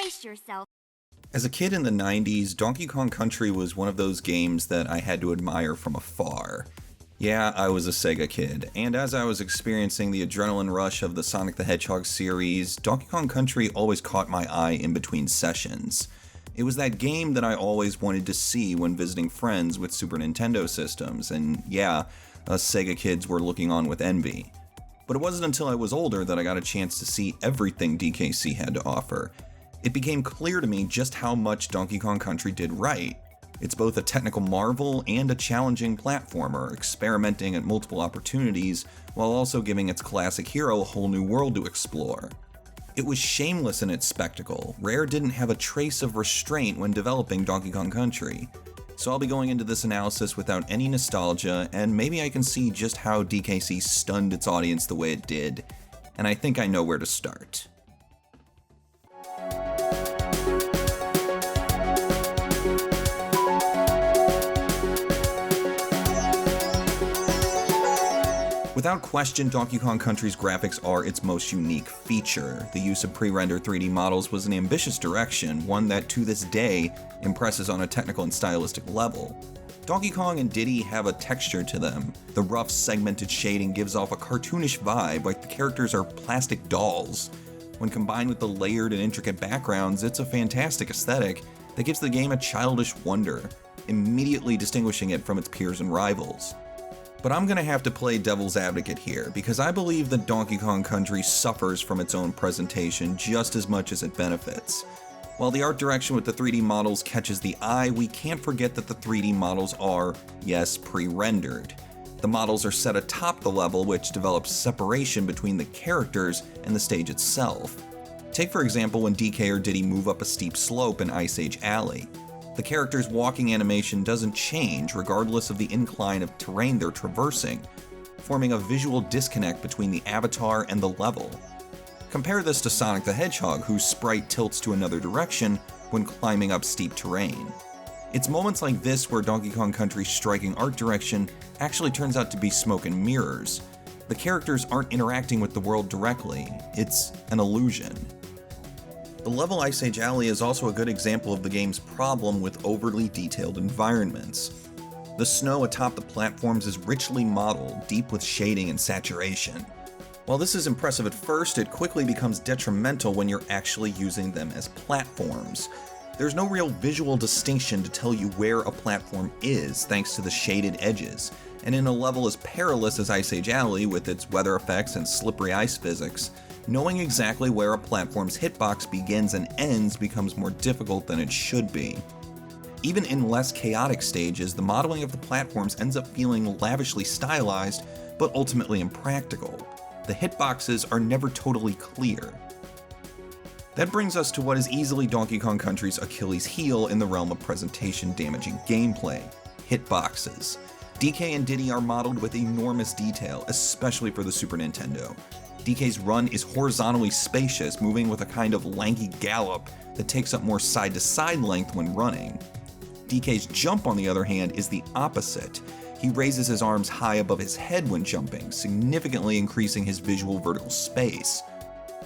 Brace yourself. As a kid in the 90s, Donkey Kong Country was one of those games that I had to admire from afar. Yeah, I was a Sega kid, and as I was experiencing the adrenaline rush of the Sonic the Hedgehog series, Donkey Kong Country always caught my eye in between sessions. It was that game that I always wanted to see when visiting friends with Super Nintendo systems, and yeah, us Sega kids were looking on with envy. But it wasn't until I was older that I got a chance to see everything DKC had to offer. It became clear to me just how much Donkey Kong Country did right. It's both a technical marvel and a challenging platformer, experimenting at multiple opportunities while also giving its classic hero a whole new world to explore. It was shameless in its spectacle. Rare didn't have a trace of restraint when developing Donkey Kong Country. So I'll be going into this analysis without any nostalgia, and maybe I can see just how DKC stunned its audience the way it did, and I think I know where to start. Without question, Donkey Kong Country's graphics are its most unique feature. The use of pre-rendered 3D models was an ambitious direction, one that to this day impresses on a technical and stylistic level. Donkey Kong and Diddy have a texture to them. The rough, segmented shading gives off a cartoonish vibe, like the characters are plastic dolls. When combined with the layered and intricate backgrounds, it's a fantastic aesthetic that gives the game a childish wonder, immediately distinguishing it from its peers and rivals. But I'm gonna have to play devil's advocate here, because I believe that Donkey Kong Country suffers from its own presentation just as much as it benefits. While the art direction with the 3D models catches the eye, we can't forget that the 3D models are, yes, pre-rendered. The models are set atop the level, which develops separation between the characters and the stage itself. Take for example when DK or Diddy move up a steep slope in Ice Age Alley. The character's walking animation doesn't change regardless of the incline of terrain they're traversing, forming a visual disconnect between the avatar and the level. Compare this to Sonic the Hedgehog, whose sprite tilts to another direction when climbing up steep terrain. It's moments like this where Donkey Kong Country's striking art direction actually turns out to be smoke and mirrors. The characters aren't interacting with the world directly, it's an illusion. The level Ice Age Alley is also a good example of the game's problem with overly detailed environments. The snow atop the platforms is richly modeled, deep with shading and saturation. While this is impressive at first, it quickly becomes detrimental when you're actually using them as platforms. There's no real visual distinction to tell you where a platform is thanks to the shaded edges, and in a level as perilous as Ice Age Alley with its weather effects and slippery ice physics, knowing exactly where a platform's hitbox begins and ends becomes more difficult than it should be. Even in less chaotic stages, the modeling of the platforms ends up feeling lavishly stylized, but ultimately impractical. The hitboxes are never totally clear. That brings us to what is easily Donkey Kong Country's Achilles heel in the realm of presentation damaging gameplay: hitboxes. DK and Diddy are modeled with enormous detail, especially for the Super Nintendo. DK's run is horizontally spacious, moving with a kind of lanky gallop that takes up more side-to-side length when running. DK's jump, on the other hand, is the opposite. He raises his arms high above his head when jumping, significantly increasing his visual vertical space.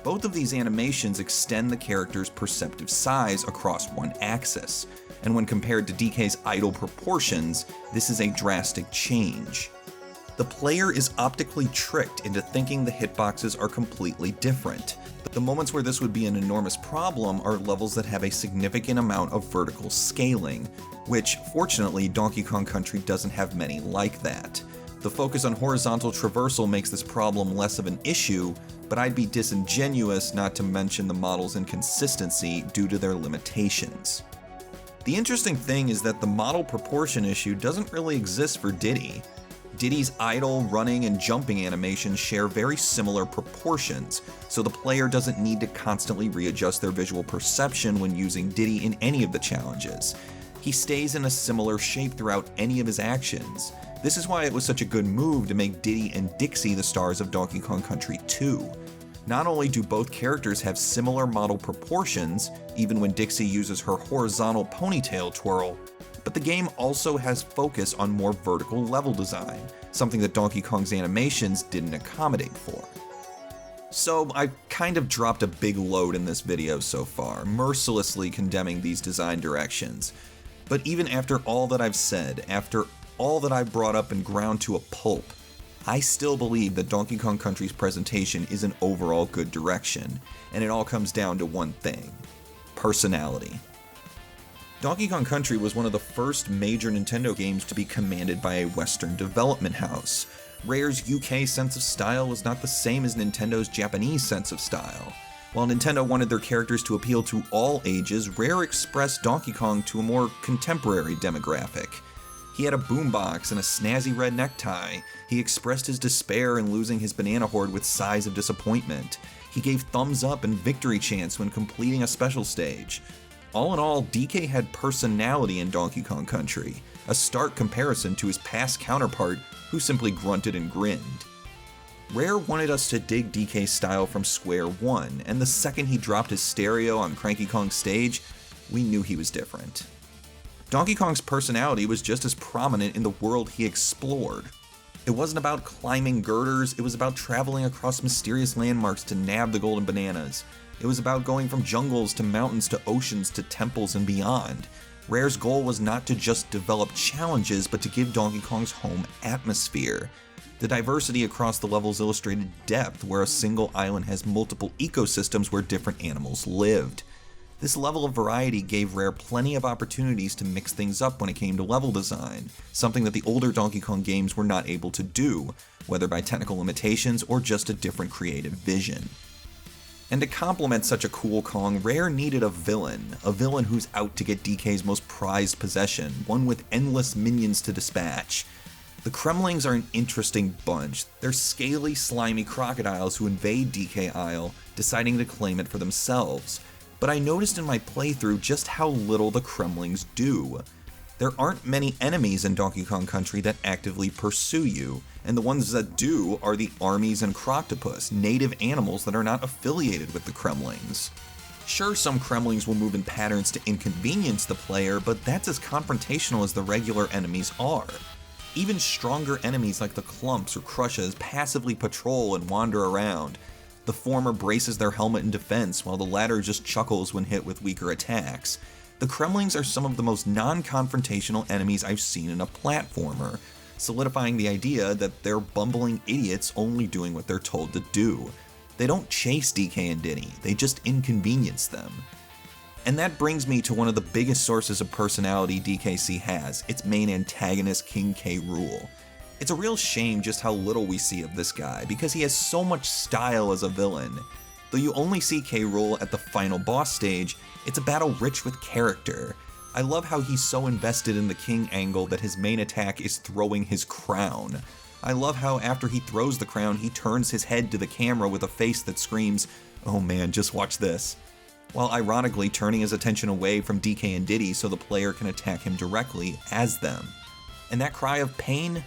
Both of these animations extend the character's perceptive size across one axis, and when compared to DK's idle proportions, this is a drastic change. The player is optically tricked into thinking the hitboxes are completely different. The moments where this would be an enormous problem are levels that have a significant amount of vertical scaling, which, fortunately, Donkey Kong Country doesn't have many like that. The focus on horizontal traversal makes this problem less of an issue, but I'd be disingenuous not to mention the model's inconsistency due to their limitations. The interesting thing is that the model proportion issue doesn't really exist for Diddy. Diddy's idle, running, and jumping animations share very similar proportions, so the player doesn't need to constantly readjust their visual perception when using Diddy in any of the challenges. He stays in a similar shape throughout any of his actions. This is why it was such a good move to make Diddy and Dixie the stars of Donkey Kong Country 2. Not only do both characters have similar model proportions, even when Dixie uses her horizontal ponytail twirl, but the game also has focus on more vertical level design, something that Donkey Kong's animations didn't accommodate for. So I've kind of dropped a big load in this video so far, mercilessly condemning these design directions. But even after all that I've said, after all that I've brought up and ground to a pulp, I still believe that Donkey Kong Country's presentation is an overall good direction, and it all comes down to one thing: personality. Donkey Kong Country was one of the first major Nintendo games to be commanded by a Western development house. Rare's UK sense of style was not the same as Nintendo's Japanese sense of style. While Nintendo wanted their characters to appeal to all ages, Rare expressed Donkey Kong to a more contemporary demographic. He had a boombox and a snazzy red necktie. He expressed his despair in losing his banana horde with sighs of disappointment. He gave thumbs up and victory chants when completing a special stage. All in all, DK had personality in Donkey Kong Country, a stark comparison to his past counterpart who simply grunted and grinned. Rare wanted us to dig DK's style from square one, and the second he dropped his stereo on Cranky Kong's stage, we knew he was different. Donkey Kong's personality was just as prominent in the world he explored. It wasn't about climbing girders, it was about traveling across mysterious landmarks to nab the golden bananas. It was about going from jungles to mountains to oceans to temples and beyond. Rare's goal was not to just develop challenges, but to give Donkey Kong's home atmosphere. The diversity across the levels illustrated depth, where a single island has multiple ecosystems where different animals lived. This level of variety gave Rare plenty of opportunities to mix things up when it came to level design, something that the older Donkey Kong games were not able to do, whether by technical limitations or just a different creative vision. And to complement such a cool Kong, Rare needed a villain who's out to get DK's most prized possession, one with endless minions to dispatch. The Kremlings are an interesting bunch. They're scaly, slimy crocodiles who invade DK Isle, deciding to claim it for themselves. But I noticed in my playthrough just how little the Kremlings do. There aren't many enemies in Donkey Kong Country that actively pursue you, and the ones that do are the armies and Croctopus, native animals that are not affiliated with the Kremlings. Sure, some Kremlings will move in patterns to inconvenience the player, but that's as confrontational as the regular enemies are. Even stronger enemies like the Clumps or Crushes passively patrol and wander around. The former braces their helmet in defense, while the latter just chuckles when hit with weaker attacks. The Kremlings are some of the most non-confrontational enemies I've seen in a platformer, solidifying the idea that they're bumbling idiots only doing what they're told to do. They don't chase DK and Diddy, they just inconvenience them. And that brings me to one of the biggest sources of personality DKC has, its main antagonist, King K. Rool. It's a real shame just how little we see of this guy, because he has so much style as a villain. Though you only see K. Rool at the final boss stage, it's a battle rich with character. I love how he's so invested in the king angle that his main attack is throwing his crown. I love how after he throws the crown, he turns his head to the camera with a face that screams, "Oh man, just watch this," while ironically turning his attention away from DK and Diddy so the player can attack him directly as them. And that cry of pain?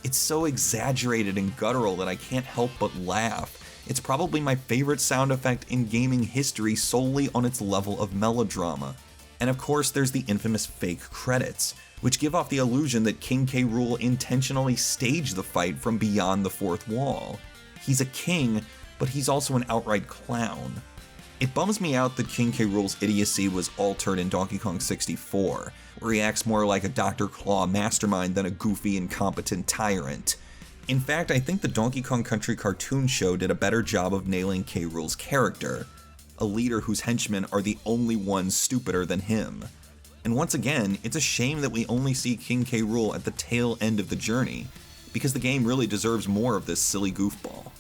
It's so exaggerated and guttural that I can't help but laugh. It's probably my favorite sound effect in gaming history solely on its level of melodrama. And of course there's the infamous fake credits, which give off the illusion that King K. Rool intentionally staged the fight from beyond the fourth wall. He's a king, but he's also an outright clown. It bums me out that King K. Rool's idiocy was altered in Donkey Kong 64, where he acts more like a Dr. Claw mastermind than a goofy, incompetent tyrant. In fact, I think the Donkey Kong Country cartoon show did a better job of nailing K. Rool's character, a leader whose henchmen are the only ones stupider than him. And once again, it's a shame that we only see King K. Rool at the tail end of the journey, because the game really deserves more of this silly goofball.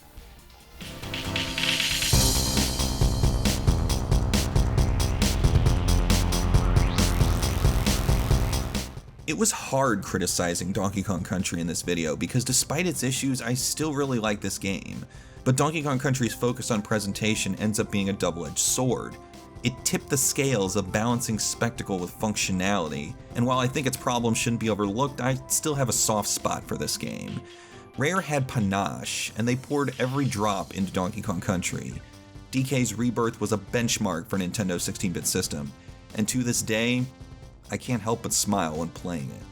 It was hard criticizing Donkey Kong Country in this video because despite its issues, I still really like this game. But Donkey Kong Country's focus on presentation ends up being a double-edged sword. It tipped the scales of balancing spectacle with functionality, and while I think its problems shouldn't be overlooked, I still have a soft spot for this game. Rare had panache, and they poured every drop into Donkey Kong Country. DK's rebirth was a benchmark for Nintendo's 16-bit system, and to this day, I can't help but smile when playing it.